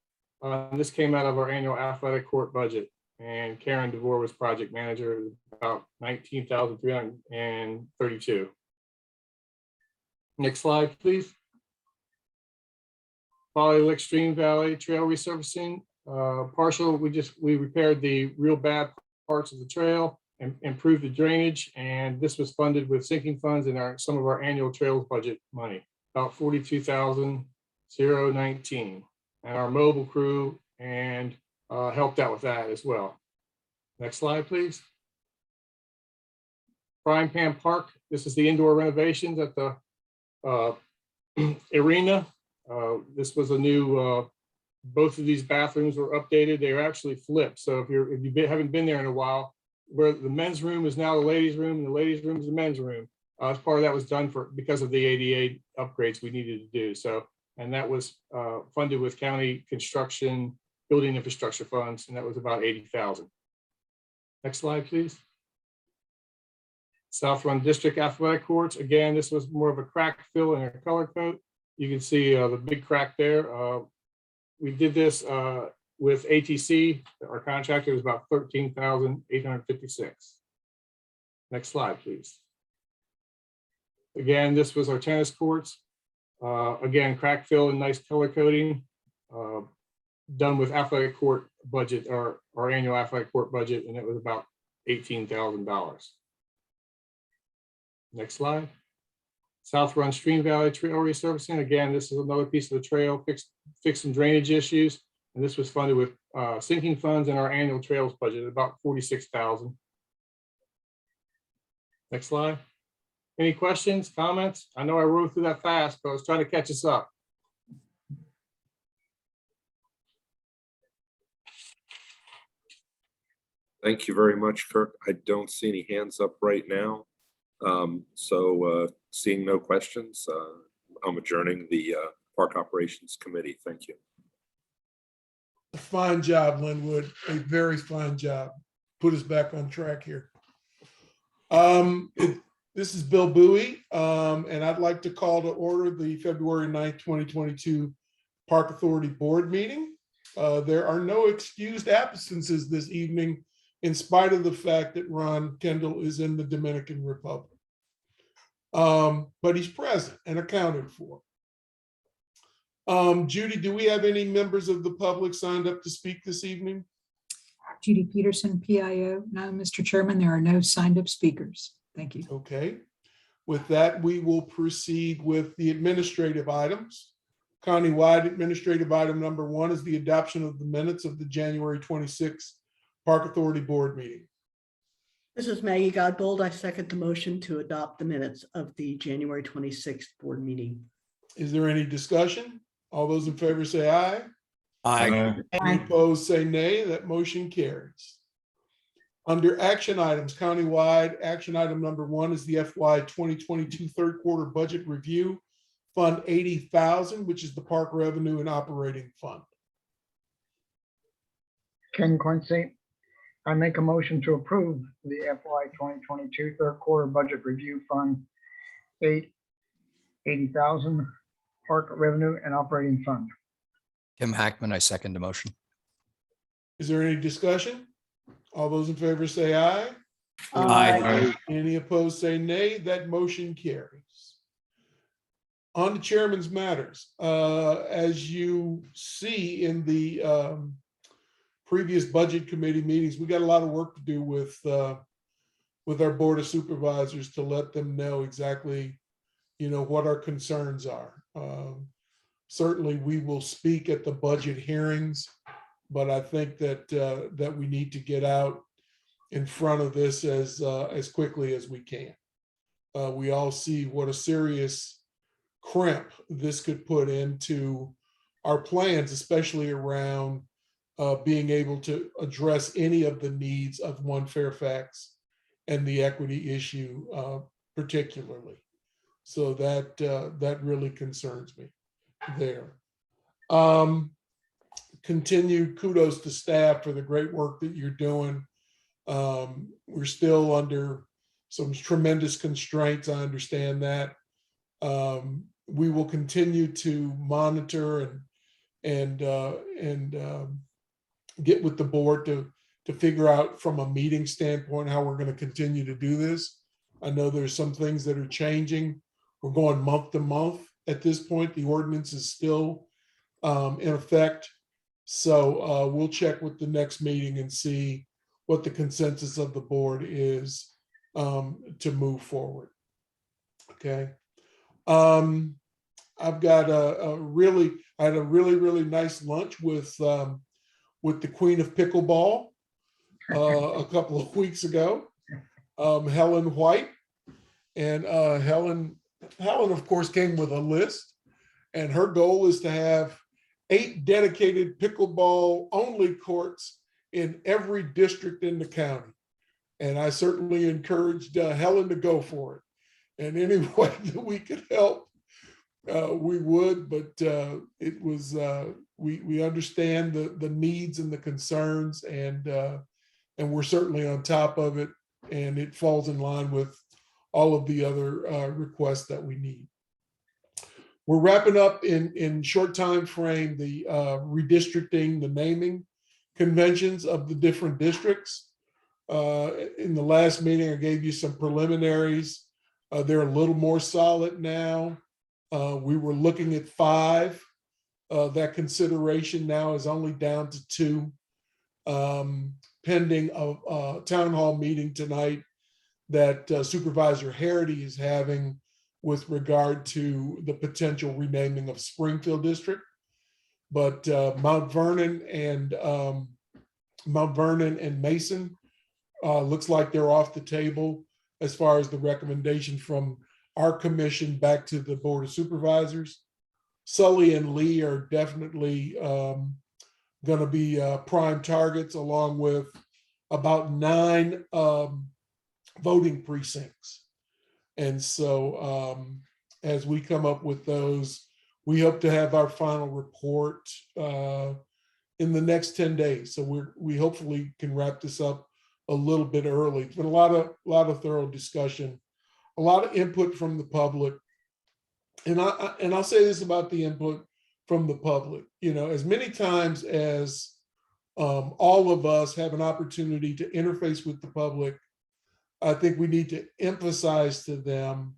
[SPEAKER 6] This came out of our annual athletic court budget. And Karen DeVore was project manager, about $19,332. Next slide, please. Folly Lick Stream Valley Trail resurfacing, partial. We repaired the real bad parts of the trail and improved the drainage. And this was funded with sinking funds and some of our annual trails budget money, about $42,019. And our mobile crew and helped out with that as well. Next slide, please. Frying Pan Park. This is the indoor renovations at the arena. This was a new, both of these bathrooms were updated. They were actually flipped. So if you haven't been there in a while, where the men's room is now the ladies' room and the ladies' room is the men's room. As part of that was done because of the ADA upgrades we needed to do. So, and that was funded with county construction, building infrastructure funds, and that was about $80,000. Next slide, please. South Run District Athletic Courts. Again, this was more of a crack fill and a color coat. You can see the big crack there. We did this with ATC. Our contractor was about $13,856. Next slide, please. Again, this was our tennis courts. Again, crack fill and nice color coding. Done with athletic court budget, our annual athletic court budget, and it was about $18,000. Next slide. South Run Stream Valley Trail resurfacing. Again, this is another piece of the trail, fixed some drainage issues. And this was funded with sinking funds and our annual trails budget, about $46,000. Next slide. Any questions, comments? I know I rode through that fast, but I was trying to catch us up.
[SPEAKER 3] Thank you very much, Kirk. I don't see any hands up right now. Seeing no questions, I'm adjourning the Park Operations Committee. Thank you.
[SPEAKER 1] A fine job, Linwood, a very fine job. Put us back on track here. This is Bill Bowie, and I'd like to call to order the February 9th, 2022 Park Authority Board meeting. There are no excused absences this evening, in spite of the fact that Ron Kendall is in the Dominican Republic. But he's present and accounted for. Judy, do we have any members of the public signed up to speak this evening?
[SPEAKER 17] Judy Peterson, PIO. No, Mr. Chairman, there are no signed up speakers. Thank you.
[SPEAKER 1] Okay. With that, we will proceed with the administrative items. Countywide administrative item number 1 is the adoption of the minutes of the January 26th Park Authority Board meeting.
[SPEAKER 12] This is Maggie Godbold. I second the motion to adopt the minutes of the January 26th board meeting.
[SPEAKER 1] Is there any discussion? All those in favor say aye.
[SPEAKER 4] Aye.
[SPEAKER 1] Any opposed say nay. That motion carries. Under action items, countywide, action item number 1 is the FY 2022 third quarter budget review, Fund 80,000, which is the Park Revenue and Operating Fund.
[SPEAKER 7] Ken Quincy, I make a motion to approve the FY 2022 third quarter budget review fund 80,000 Park Revenue and Operating Fund.
[SPEAKER 4] Tim Hackman, I second the motion.
[SPEAKER 1] Is there any discussion? All those in favor say aye.
[SPEAKER 4] Aye.
[SPEAKER 1] Any opposed say nay. That motion carries. On to Chairman's matters. As you see in the previous budget committee meetings, we got a lot of work to do with our Board of Supervisors to let them know exactly, what our concerns are. Certainly, we will speak at the budget hearings, but I think that we need to get out in front of this as quickly as we can. We all see what a serious crimp this could put into our plans, especially around being able to address any of the needs of One Fairfax and the equity issue particularly. So that really concerns me there. Continued kudos to staff for the great work that you're doing. We're still under some tremendous constraints. I understand that. We will continue to monitor and get with the board to figure out from a meeting standpoint how we're going to continue to do this. I know there's some things that are changing. We're going month to month at this point. The ordinance is still in effect. So we'll check with the next meeting and see what the consensus of the board is to move forward. Okay. I've got I had a really nice lunch with the Queen of Pickleball a couple of weeks ago, Helen White. And Helen, of course, came with a list, and her goal is to have 8 dedicated pickleball only courts in every district in the county. And I certainly encouraged Helen to go for it. And any way that we could help, we would, but it was, we understand the needs and the concerns, and we're certainly on top of it, and it falls in line with all of the other requests that we need. We're wrapping up in short time frame the redistricting, the naming conventions of the different districts. In the last meeting, I gave you some preliminaries. They're a little more solid now. We were looking at 5. That consideration now is only down to 2, pending a town hall meeting tonight that Supervisor Harity is having with regard to the potential renaming of Springfield District. But Mount Vernon and Mason looks like they're off the table as far as the recommendation from our commission back to the Board of Supervisors. Sully and Lee are definitely going to be prime targets, along with about 9 voting precincts. And so as we come up with those, we hope to have our final report in the next 10 days. So we hopefully can wrap this up a little bit early. It's been a lot of thorough discussion, a lot of input from the public. And I'll say this about the input from the public, you know, as many times as all of us have an opportunity to interface with the public, I think we need to emphasize to them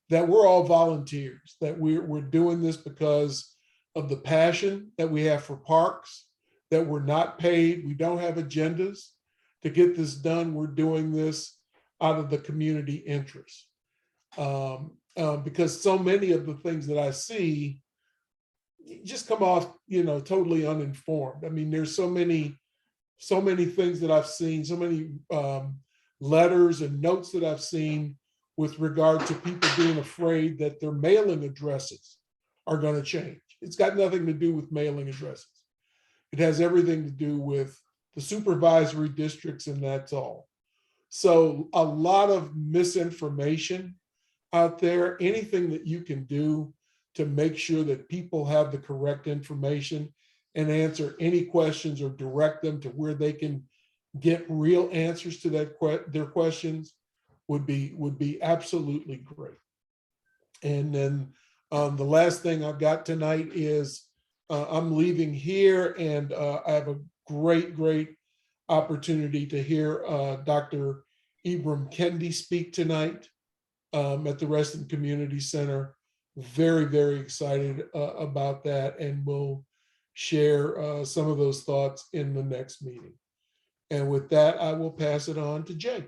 [SPEAKER 1] that we're all volunteers, that we're doing this because of the passion that we have for parks, that we're not paid, we don't have agendas to get this done. We're doing this out of the community interest. Because so many of the things that I see just come off, you know, totally uninformed. I mean, there's so many things that I've seen, so many letters and notes that I've seen with regard to people being afraid that their mailing addresses are going to change. It's got nothing to do with mailing addresses. It has everything to do with the supervisory districts, and that's all. So a lot of misinformation out there. Anything that you can do to make sure that people have the correct information and answer any questions or direct them to where they can get real answers to their questions would be absolutely great. And then the last thing I've got tonight is I'm leaving here, and I have a great opportunity to hear Dr. Ibram Kendi speak tonight at the Reston Community Center. Very excited about that, and we'll share some of those thoughts in the next meeting. And with that, I will pass it on to Jay.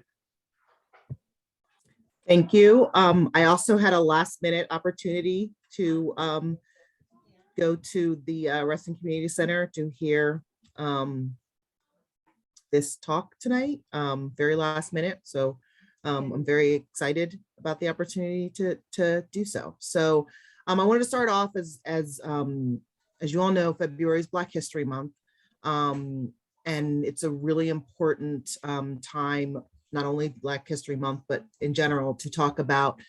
[SPEAKER 15] Thank you. I also had a last minute opportunity to go to the Reston Community Center to hear this talk tonight, very last minute. So I'm very excited about the opportunity to do so. So I wanted to start off as you all know, February is Black History Month. And it's a really important time, not only Black History Month, but in general, to talk about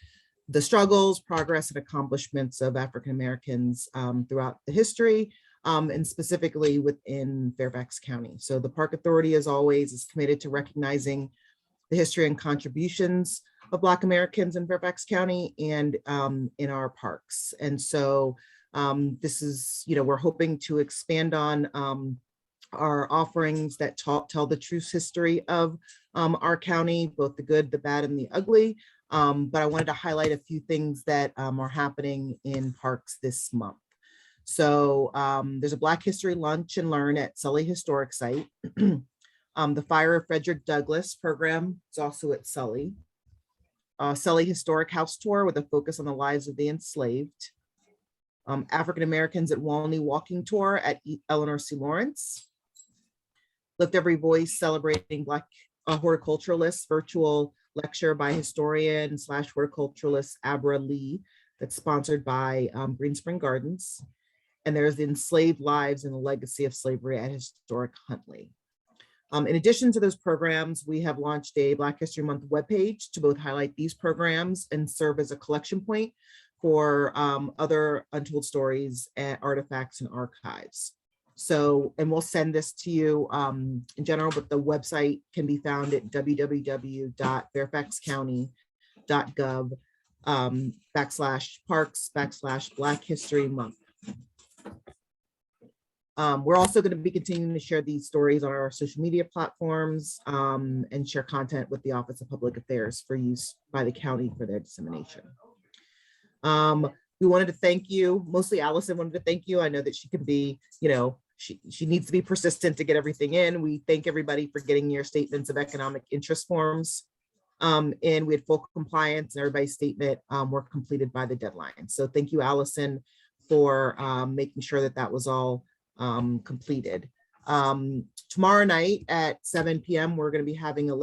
[SPEAKER 15] the struggles, progress, and accomplishments of African Americans throughout the history, and specifically within Fairfax County. So the Park Authority, as always, is committed to recognizing the history and contributions of Black Americans in Fairfax County and in our parks. And so this is, you know, we're hoping to expand on our offerings that tell the true history of our county, both the good, the bad, and the ugly. But I wanted to highlight a few things that are happening in parks this month. So there's a Black History Lunch and Learn at Sully Historic Site. The Fire of Frederick Douglass program is also at Sully. Sully Historic House Tour with a focus on the lives of the enslaved. African Americans at Walney Walking Tour at Eleanor C. Lawrence. Lift Every Voice celebrating Black horticulturalists, virtual lecture by historian / horticulturalist Abra Lee that's sponsored by Green Spring Gardens. And there's the Enslaved Lives and the Legacy of Slavery at Historic Huntley. In addition to those programs, we have launched a Black History Month webpage to both highlight these programs and serve as a collection point for other untold stories, and artifacts, and archives. So, and we'll send this to you in general, but the website can be found at www.fairfaxcounty.gov /parks /Black History Month. We're also going to be continuing to share these stories on our social media platforms and share content with the Office of Public Affairs for use by the county for their dissemination. We wanted to thank you, mostly Allison wanted to thank you. I know that she can be, you know, she needs to be persistent to get everything in. We thank everybody for getting your statements of economic interest forms. And we had full compliance, and everybody's statement were completed by the deadline. So thank you, Allison, for making sure that that was all completed. Tomorrow night at 7 p.m. we're going to be having a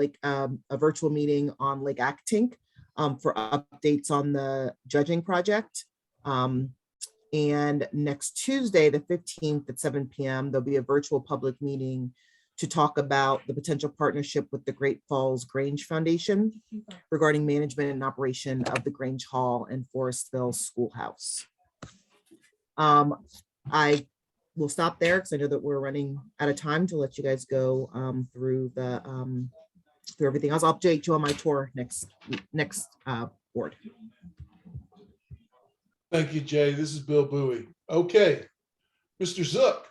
[SPEAKER 15] virtual meeting on Lake Actink. for updates on the judging project. And next Tuesday, the 15th at 7 p.m., there'll be a virtual public meeting to talk about the potential partnership with the Great Falls Grange Foundation regarding management and operation of the Grange Hall and Forestville Schoolhouse. I will stop there because I know that we're running out of time to let you guys go through everything else. I'll update you on my tour next board.
[SPEAKER 1] Thank you, Jay. This is Bill Bowie. Okay, Mr. Zook.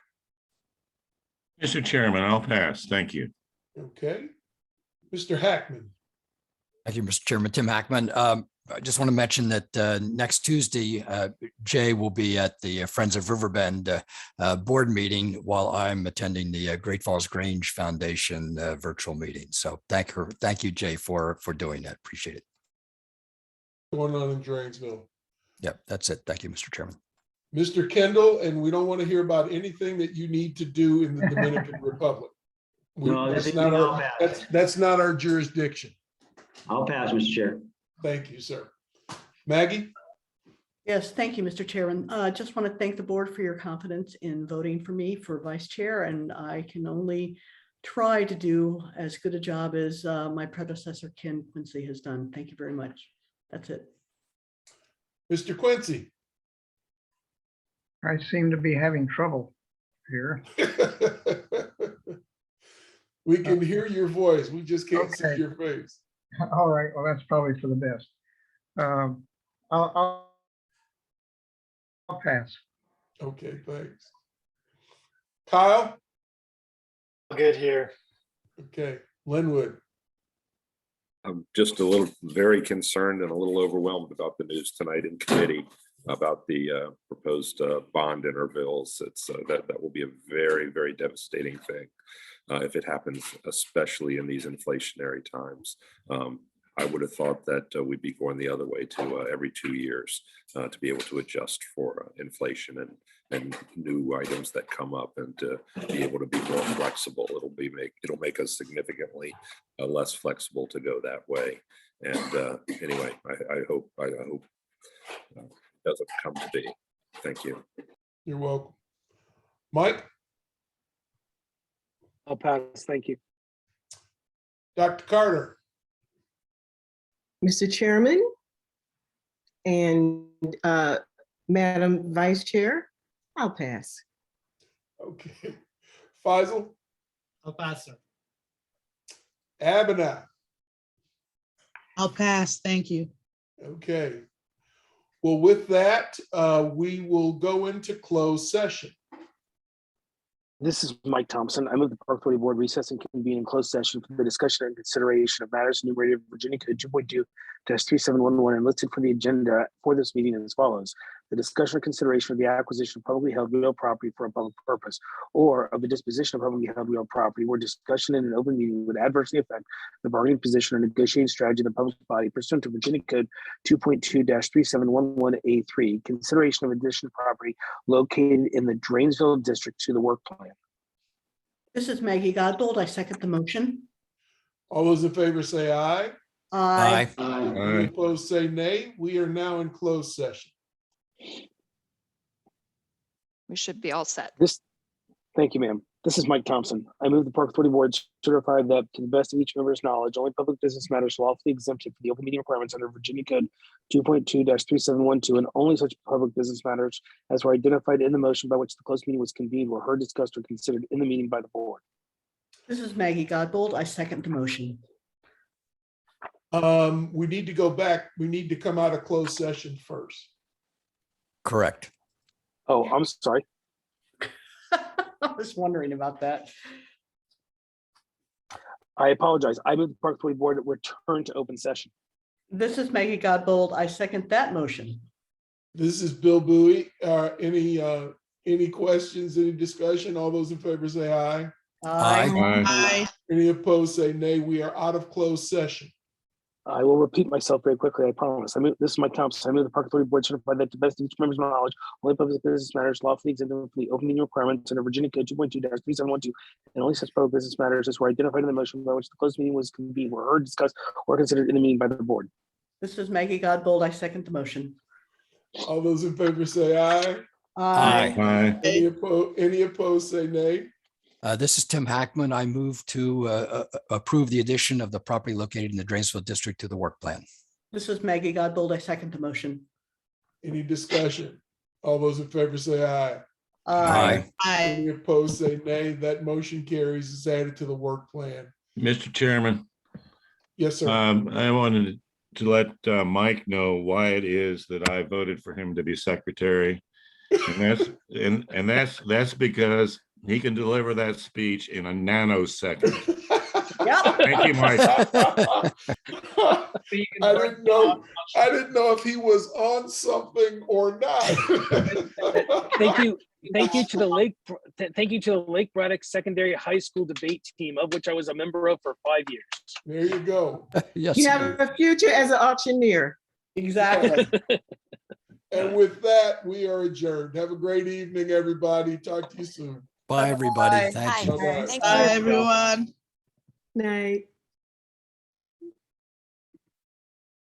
[SPEAKER 10] Mr. Chairman, I'll pass. Thank you.
[SPEAKER 1] Okay, Mr. Hackman.
[SPEAKER 4] Thank you, Mr. Chairman. Tim Hackman. I just want to mention that next Tuesday, Jay will be at the Friends of Riverbend board meeting while I'm attending the Great Falls Grange Foundation virtual meeting. So thank you, Jay, for doing that. Appreciate it.
[SPEAKER 1] Going on in Drainsville.
[SPEAKER 4] Yep, that's it. Thank you, Mr. Chairman.
[SPEAKER 1] Mr. Kendall, and we don't want to hear about anything that you need to do in the Dominican Republic. That's not our jurisdiction.
[SPEAKER 5] I'll pass, Mr. Chair.
[SPEAKER 1] Thank you, sir. Maggie?
[SPEAKER 12] Yes, thank you, Mr. Chairman. Just want to thank the board for your confidence in voting for me for vice chair, and I can only try to do as good a job as my predecessor, Ken Quincy, has done. Thank you very much. That's it.
[SPEAKER 1] Mr. Quincy?
[SPEAKER 7] I seem to be having trouble here.
[SPEAKER 1] We can hear your voice. We just can't see
[SPEAKER 7] Okay.
[SPEAKER 1] your face.
[SPEAKER 7] All right, well, that's probably for the best. I'll pass.
[SPEAKER 1] Okay, thanks. Kyle?
[SPEAKER 8] Good here.
[SPEAKER 1] Okay, Linwood.
[SPEAKER 3] I'm just a little, very concerned and a little overwhelmed about the news tonight in committee about the proposed bond intervals. It's that will be a very, very devastating thing if it happens, especially in these inflationary times. I would have thought that we'd be going the other way to every 2 years to be able to adjust for inflation and new items that come up, and to be able to be more flexible. It'll make us significantly less flexible to go that way. And anyway, I hope it doesn't come to be. Thank you.
[SPEAKER 1] You're welcome. Mike?
[SPEAKER 9] I'll pass. Thank you.
[SPEAKER 1] Dr. Carter?
[SPEAKER 11] Mr. Chairman and Madam Vice Chair, I'll pass.
[SPEAKER 1] Okay. Faisal?
[SPEAKER 18] I'll pass, sir.
[SPEAKER 1] Abinah?
[SPEAKER 2] I'll pass. Thank you.
[SPEAKER 1] Okay. Well, with that, we will go into closed session.
[SPEAKER 9] This is Mike Thompson. I move the Park Authority Board recess and convene in closed session for the discussion and consideration of matters enumerated in Virginia Code 2.2-3711 and listed for the agenda for this meeting as follows: the discussion or consideration of the acquisition of publicly held real property for a public purpose, or of the disposition of publicly held real property, where discussion in an open meeting would adversely affect the bargaining position or negotiating strategy of the public body pursuant to Virginia Code 2.2-3711A3, consideration of additional property located in the Drainsville district to the work plan.
[SPEAKER 12] This is Maggie Godbold. I second the motion.
[SPEAKER 1] All those in favor say aye.
[SPEAKER 12] Aye.
[SPEAKER 1] Any opposed say nay. We are now in closed session.
[SPEAKER 19] We should be all set.
[SPEAKER 9] Thank you, ma'am. This is Mike Thompson. I move the Park Authority Board certify that, to the best of each member's knowledge, only public business matters lawfully exempted from the open meeting requirements under Virginia Code 2.2-3712, and only such public business matters as were identified in the motion by which the closed meeting was convened were heard, discussed, or considered in the meeting by the board.
[SPEAKER 12] This is Maggie Godbold. I second the motion.
[SPEAKER 1] We need to go back. We need to come out of closed session first.
[SPEAKER 4] Correct.
[SPEAKER 9] Oh, I'm sorry.
[SPEAKER 12] I was wondering about that.
[SPEAKER 9] I apologize. I move the Park Authority Board return to open session.
[SPEAKER 12] This is Maggie Godbold. I second that motion.
[SPEAKER 1] This is Bill Bowie. Any questions, any discussion? All those in favor say aye.
[SPEAKER 2] Aye.
[SPEAKER 1] Any opposed say nay. We are out of closed session.
[SPEAKER 9] I will repeat myself very quickly, I promise. This is Mike Thompson. I move the Park Authority Board certify that, to the best of each member's knowledge, only public business matters lawfully exempted from the open meeting requirements under Virginia Code 2.2-3712, and only such public business matters as were identified in the motion by which the closed meeting was convened were heard, discussed, or considered in the meeting by the board.
[SPEAKER 12] This is Maggie Godbold. I second the motion.
[SPEAKER 1] All those in favor say aye.
[SPEAKER 10] Aye.
[SPEAKER 1] Any opposed, say nay.
[SPEAKER 4] This is Tim Hackman. I move to approve the addition of the property located in the Dranesville district to the work plan.
[SPEAKER 12] This is Maggie Godbold. I second the motion.
[SPEAKER 1] Any discussion? All those in favor say aye.
[SPEAKER 4] Aye.
[SPEAKER 1] Any opposed, say nay. That motion carries, is added to the work plan.
[SPEAKER 10] Mr. Chairman,
[SPEAKER 1] Yes, sir.
[SPEAKER 10] I wanted to let Mike know why it is that I voted for him to be secretary. And that's because he can deliver that speech in a nanosecond. Thank you, Mike.
[SPEAKER 1] I didn't know if he was on something or not.
[SPEAKER 9] Thank you. Thank you to the Lake Braddock Secondary High School debate team, of which I was a member of for 5 years.
[SPEAKER 1] There you go.
[SPEAKER 4] Yes.
[SPEAKER 11] You have a future as an auctioneer.
[SPEAKER 12] Exactly.
[SPEAKER 1] And with that, we are adjourned. Have a great evening, everybody. Talk to you soon.
[SPEAKER 4] Bye, everybody. Thank you.
[SPEAKER 1] Bye-bye.
[SPEAKER 2] Bye, everyone.
[SPEAKER 11] Night.